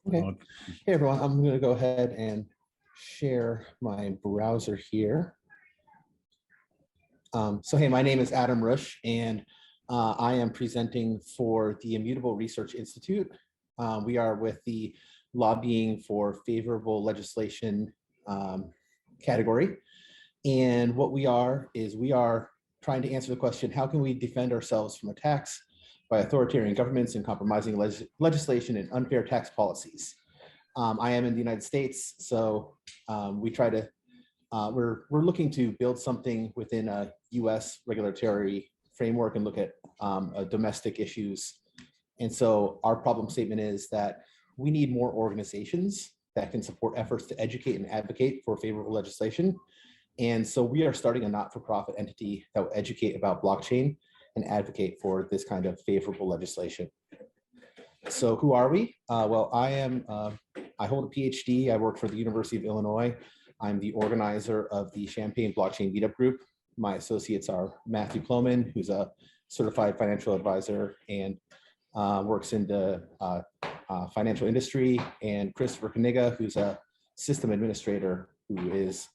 Okay. Hey, everyone. I'm going to go ahead and share my browser here. Hey, my name is Adam Rusch, and I am presenting for the Immutable Research Institute. We are with the Lobbying for Favorable Legislation category. And what we are is we are trying to answer the question, how can we defend ourselves from attacks by authoritarian governments and compromising legislation and unfair tax policies? I am in the United States, so we try to, we're looking to build something within a US regulatory framework and look at domestic issues. And so our problem statement is that we need more organizations that can support efforts to educate and advocate for favorable legislation. And so we are starting a not-for-profit entity that will educate about blockchain and advocate for this kind of favorable legislation. So who are we? Well, I hold a PhD. I work for the University of Illinois. I'm the organizer of the Champaign Blockchain Meetup group. My associates are Matthew Ploman, who's a certified financial advisor and works in the financial industry, and Christopher Kaniga, who's a system administrator who is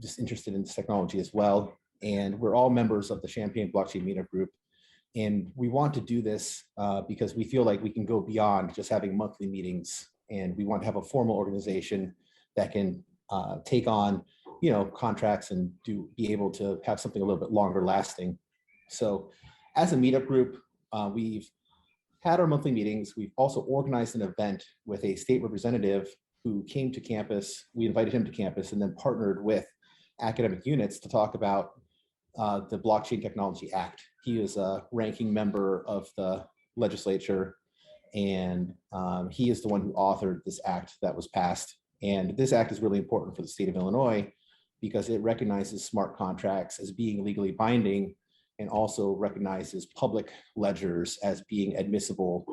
just interested in this technology as well. And we're all members of the Champaign Blockchain Meetup group. And we want to do this because we feel like we can go beyond just having monthly meetings, and we want to have a formal organization that can take on, contracts and be able to have something a little bit longer lasting. So as a meetup group, we've had our monthly meetings. We've also organized an event with a state representative who came to campus. We invited him to campus and then partnered with academic units to talk about the Blockchain Technology Act. He is a ranking member of the legislature, and he is the one who authored this act that was passed. And this act is really important for the state of Illinois because it recognizes smart contracts as being legally binding and also recognizes public ledgers as being admissible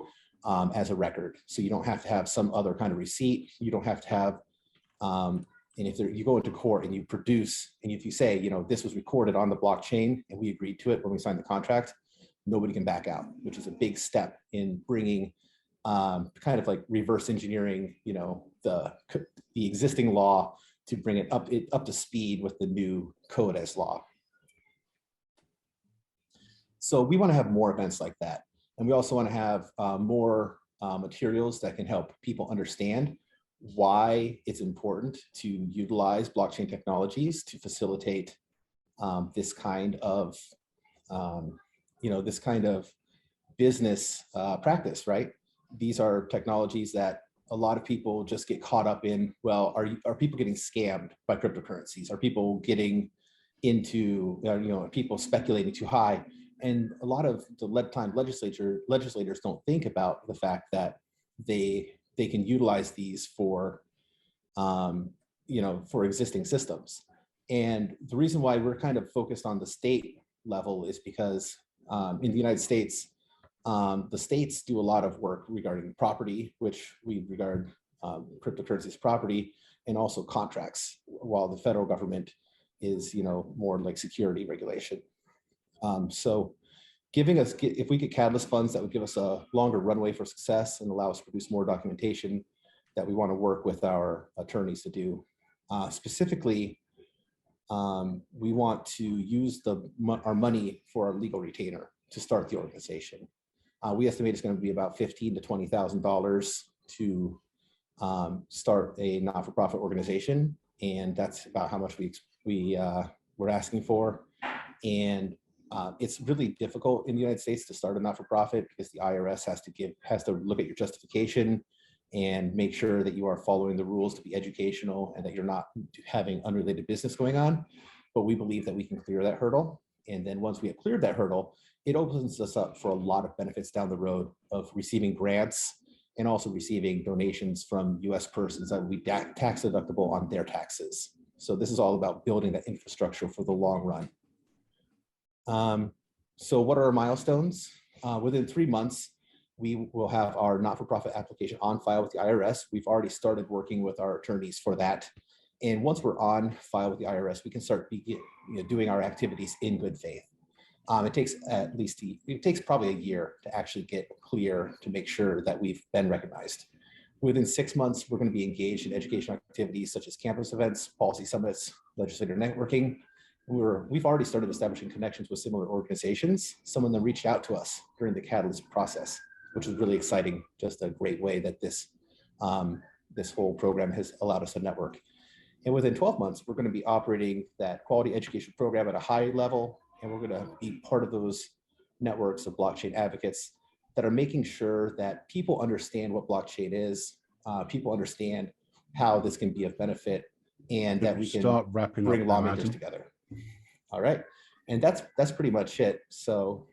as a record. So you don't have to have some other kind of receipt. You don't have to have, and if you go into court and you produce, and if you say, this was recorded on the blockchain and we agreed to it when we signed the contract, nobody can back out, which is a big step in bringing kind of like reverse engineering, the existing law to bring it up to speed with the new code as law. So we want to have more events like that. And we also want to have more materials that can help people understand why it's important to utilize blockchain technologies to facilitate this kind of, this kind of business practice, right? These are technologies that a lot of people just get caught up in. Well, are people getting scammed by cryptocurrencies? Are people getting into, are people speculating too high? And a lot of the legislators don't think about the fact that they can utilize these for, for existing systems. And the reason why we're kind of focused on the state level is because in the United States, the states do a lot of work regarding property, which we regard cryptocurrency as property, and also contracts, while the federal government is, more like security regulation. So if we get catalyst funds, that would give us a longer runway for success and allow us to produce more documentation that we want to work with our attorneys to do. Specifically, we want to use our money for our legal retainer to start the organization. We estimate it's going to be about $15,000 to $20,000 to start a not-for-profit organization, and that's about how much we're asking for. And it's really difficult in the United States to start a not-for-profit because the IRS has to look at your justification and make sure that you are following the rules to be educational and that you're not having unrelated business going on. But we believe that we can clear that hurdle. And then once we have cleared that hurdle, it opens us up for a lot of benefits down the road of receiving grants and also receiving donations from US persons that will be tax deductible on their taxes. So this is all about building that infrastructure for the long run. So what are our milestones? Within 3 months, we will have our not-for-profit application on file with the IRS. We've already started working with our attorneys for that. And once we're on file with the IRS, we can start doing our activities in good faith. It takes probably a year to actually get clear to make sure that we've been recognized. Within 6 months, we're going to be engaged in educational activities such as campus events, policy summits, legislator networking. We've already started establishing connections with similar organizations. Some of them reached out to us during the Catalyst process, which is really exciting. Just a great way that this whole program has allowed us to network. And within 12 months, we're going to be operating that quality education program at a high level, and we're going to be part of those networks of blockchain advocates that are making sure that people understand what blockchain is, people understand how this can be of benefit, and that we can start wrapping bring up lawmakers together. All right, and that's pretty much it. So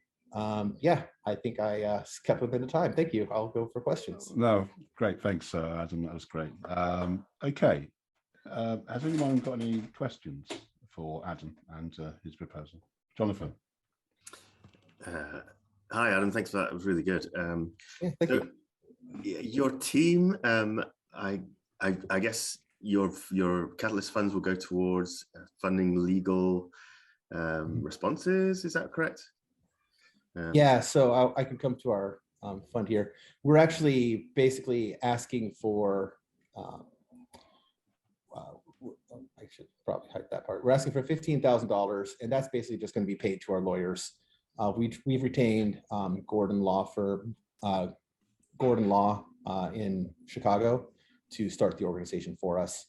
yeah, I think I kept within the time. Thank you. I'll go for questions. No, great. Thanks, Adam. That was great. Okay. Has anyone got any questions for Adam and his proposal? Jonathan. Hi, Adam. Thanks for that. It was really good. Yeah, thank you. Your team, I guess your Catalyst funds will go towards funding legal responses. Is that correct? Yeah, so I can come to our fund here. We're actually basically asking for, I should probably hide that part. We're asking for $15,000, and that's basically just going to be paid to our lawyers. We've retained Gordon Law in Chicago to start the organization for us.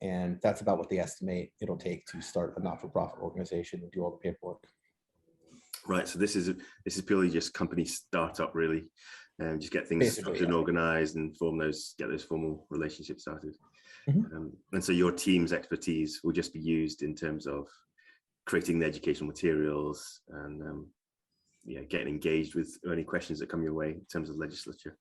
And that's about what they estimate it'll take to start a not-for-profit organization and do all the paperwork. Right. So this is purely just company startup, really, and just get things structured and organized and get those formal relationships started. Mm-hmm. And so your team's expertise will just be used in terms of creating the educational materials and getting engaged with any questions that come your way in terms of legislature.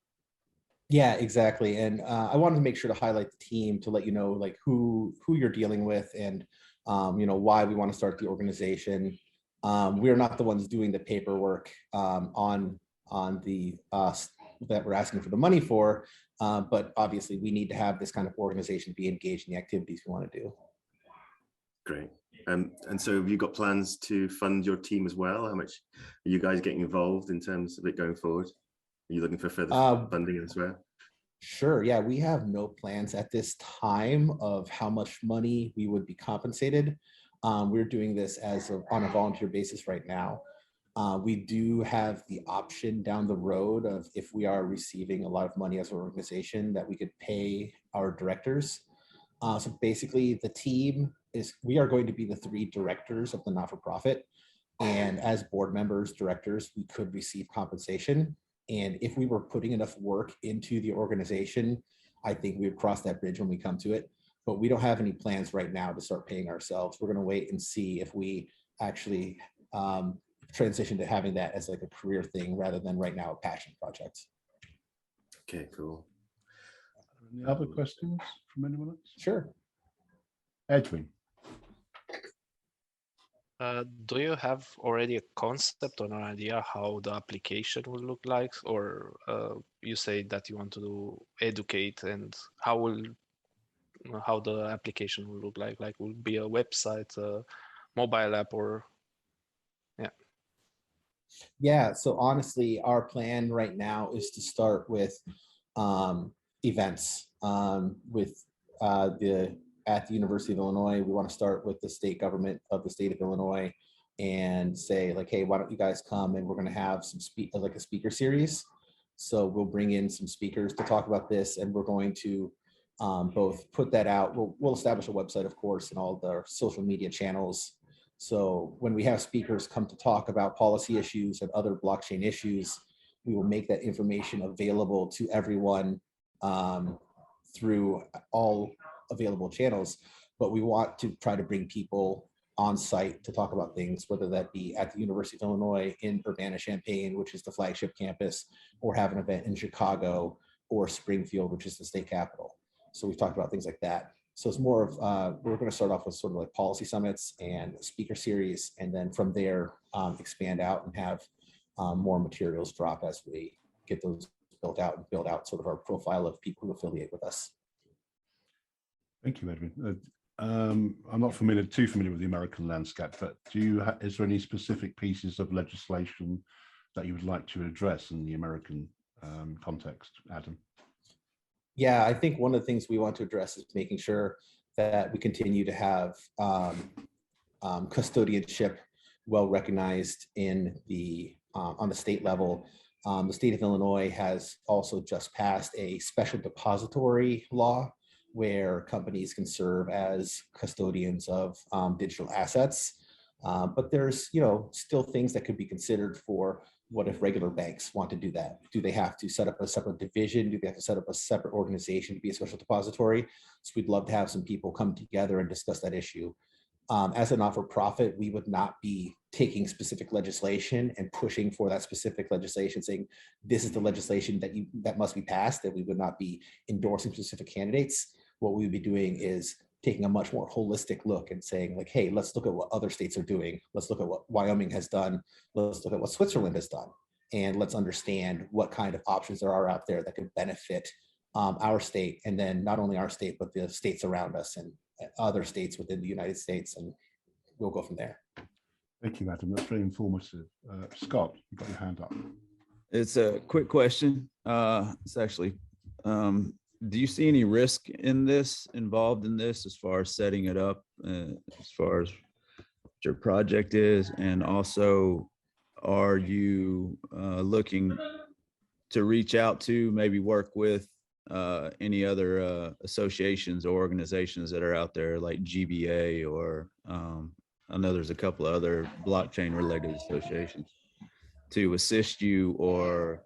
Yeah, exactly. And I wanted to make sure to highlight the team to let you know like who you're dealing with and why we want to start the organization. We're not the ones doing the paperwork on the that we're asking for the money for, but obviously we need to have this kind of organization to be engaged in the activities we want to do. Great. And so have you got plans to fund your team as well? How much are you guys getting involved in terms of it going forward? Are you looking for further funding elsewhere? Sure. Yeah, we have no plans at this time of how much money we would be compensated. We're doing this on a volunteer basis right now. We do have the option down the road of if we are receiving a lot of money as an organization that we could pay our directors. So basically the team we are going to be the 3 directors of the not-for-profit. And as board members, directors, we could receive compensation. And if we were putting enough work into the organization, I think we would cross that bridge when we come to it. But we don't have any plans right now to start paying ourselves. We're going to wait and see if we actually transition to having that as like a career thing rather than right now a passion project. Okay, cool. Any other questions from anyone else? Sure. Do Edwin. you have already a concept or an idea how the application will look like, or you say that you want to educate, and how the application will look like? Like, will it be a website, a mobile app, or yeah? Yeah. So honestly, our plan right now is to start with events at the University of Illinois. We want to start with the state government of the state of Illinois and say like, hey, why don't you guys come, and we're going to have some a speaker series. So we'll bring in some speakers to talk about this, and we're going to both put that out. We'll establish a website, of course, and all the social media channels. So when we have speakers come to talk about policy issues and other blockchain issues, we will make that information available to everyone through all available channels. But we want to try to bring people on site to talk about things, whether that be at the University of Illinois in Urbana-Champaign, which is the flagship campus, or have an event in Chicago or Springfield, which is the state capital. So we've talked about things like that. So it's more of, we're going to start off with sort of like policy summits and speaker series, and then from there expand out and have more materials drop as we get those built out and build out sort of our profile of people who affiliate with us. Thank you, Edwin. I'm not too familiar with the American landscape, but is there any specific pieces of legislation that you would like to address in the American context, Adam? Yeah, I think one of the things we want to address is making sure that we continue to have custodianship well recognized in the on the state level. The state of Illinois has also just passed a special depository law where companies can serve as custodians of digital assets. But there's, still things that could be considered for what if regular banks want to do that? Do they have to set up a separate division? Do they have to set up a separate organization to be a special depository? So we'd love to have some people come together and discuss that issue. As a not-for-profit, we would not be taking specific legislation and pushing for that specific legislation, saying this is the legislation that must be passed, that we would not be endorsing specific candidates. What we would be doing is taking a much more holistic look and saying like, hey, let's look at what other states are doing. Let's look at what Wyoming has done. Let's look at what Switzerland has done. And let's understand what kind of options there are out there that could benefit our state. And then not only our state, but the states around us and other states within the United States. And we'll go from there. Thank you, Adam. That's very informative. Scott, you've got your hand up. It's a quick question. It's actually, do you see any risk involved in this as far as setting it up, as far as what your project is? And also, are you looking to reach out to, maybe work with any other associations or organizations that are out there like GBA, or I know there's a couple of other blockchain related associations to assist you, or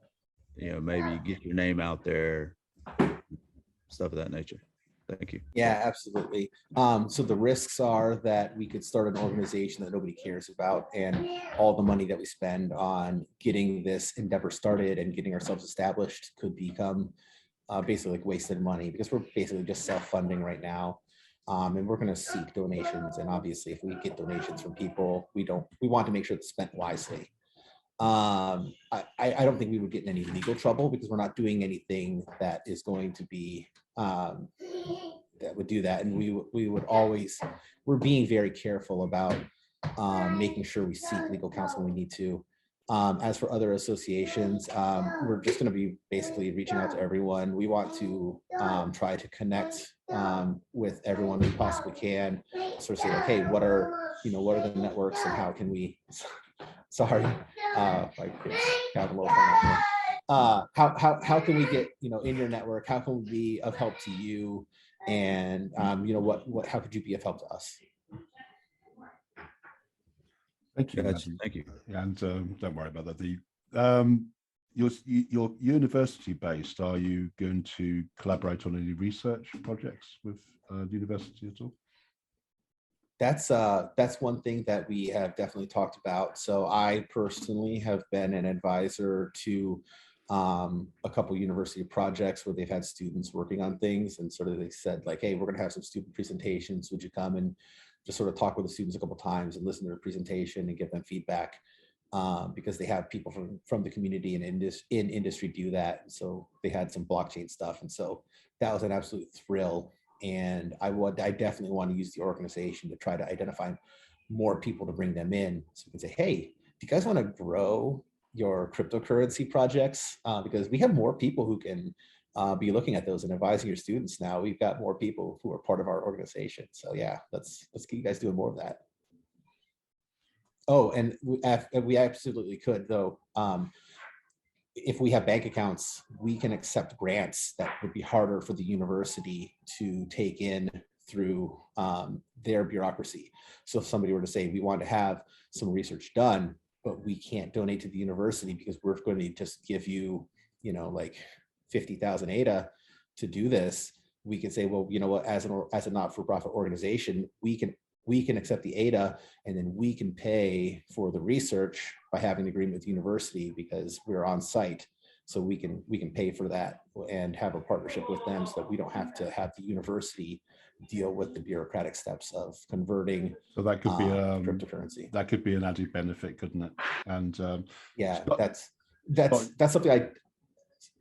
maybe get your name out there, stuff of that nature? Thank you. Yeah, absolutely. So the risks are that we could start an organization that nobody cares about, and all the money that we spend on getting this endeavor started and getting ourselves established could become basically like wasted money, because we're basically just self-funding right now. And we're going to seek donations. And obviously, if we get donations from people, we want to make sure it's spent wisely. I don't think we would get in any legal trouble, because we're not doing anything that is going to be that would do that. And we would always, we're being very careful about making sure we seek legal counsel when we need to. As for other associations, we're just going to be basically reaching out to everyone. We want to try to connect with everyone we possibly can. Sort of say, like, hey, what are the networks, and how can we? Sorry, my kids have a little fun. How can we get in your network? How can we be of help to you? And how could you be of help to us? Thank you. Gotcha. Thank you. And don't worry about that. You're university based. Are you going to collaborate on any research projects with the university at all? That's one thing that we have definitely talked about. So I personally have been an advisor to a couple university projects where they've had students working on things, and sort of they said like, hey, we're going to have some student presentations. Would you come and just sort of talk with the students a couple of times and listen to their presentation and give them feedback, because they have people from the community and in industry do that. And so they had some blockchain stuff, and so that was an absolute thrill. And I definitely want to use the organization to try to identify more people to bring them in, so we can say, hey, do you guys want to grow your cryptocurrency projects? Because we have more people who can be looking at those and advising your students now. We've got more people who are part of our organization. So yeah, let's get you guys doing more of that. Oh, and we absolutely could, though. If we have bank accounts, we can accept grants that would be harder for the university to take in through their bureaucracy. So if somebody were to say, we want to have some research done, but we can't donate to the university because we're going to just give you, like 50,000 ADA to do this, we can say, well, you know what, as a not-for-profit organization, we can accept the ADA, and then we can pay for the research by having an agreement with the university, because we're on site. So we can pay for that and have a partnership with them, so that we don't have to have the university deal with the bureaucratic steps of converting. So that could be cryptocurrency. That could be an added benefit, couldn't it? And yeah, Scott, that's something I.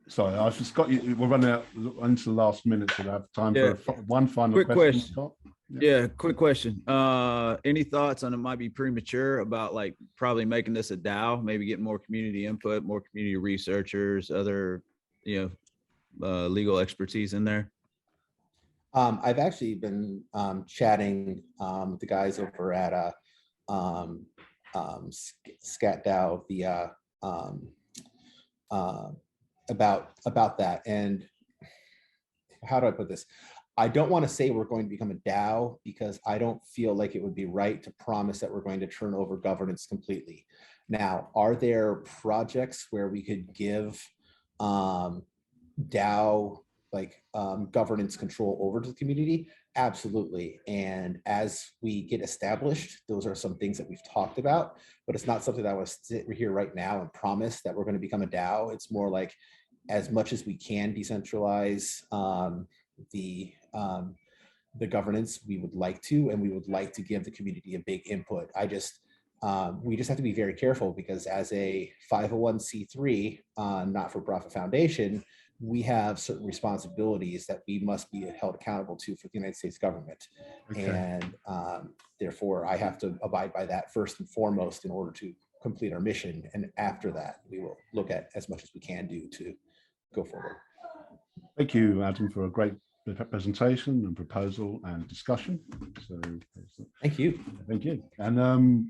Sorry, I just got you. We're running out into the last minute, so I have time for one final question. Scott? Yeah, quick question. Any thoughts on, it might be premature, about like probably making this a DAO, maybe getting more community input, more community researchers, other, legal expertise in there? I've actually been chatting with the guys over at ScatDAO via about that. And how do I put this? I don't want to say we're going to become a DAO because I don't feel like it would be right to promise that we're going to turn over governance completely. Now, are there projects where we could give DAO like governance control over to the community? Absolutely. And as we get established, those are some things that we've talked about, but it's not something that I want to sit here right now and promise that we're going to become a DAO. It's more like, as much as we can decentralize the governance, we would like to, and we would like to give the community a big input. We just have to be very careful because as a 501c3 not-for-profit foundation, we have certain responsibilities that we must be held accountable to for the United States government. Okay. And therefore, I have to abide by that first and foremost in order to complete our mission. And after that, we will look at as much as we can do to go forward. Thank you, Adam, for a great presentation and proposal and discussion. So Thank you. thank you. And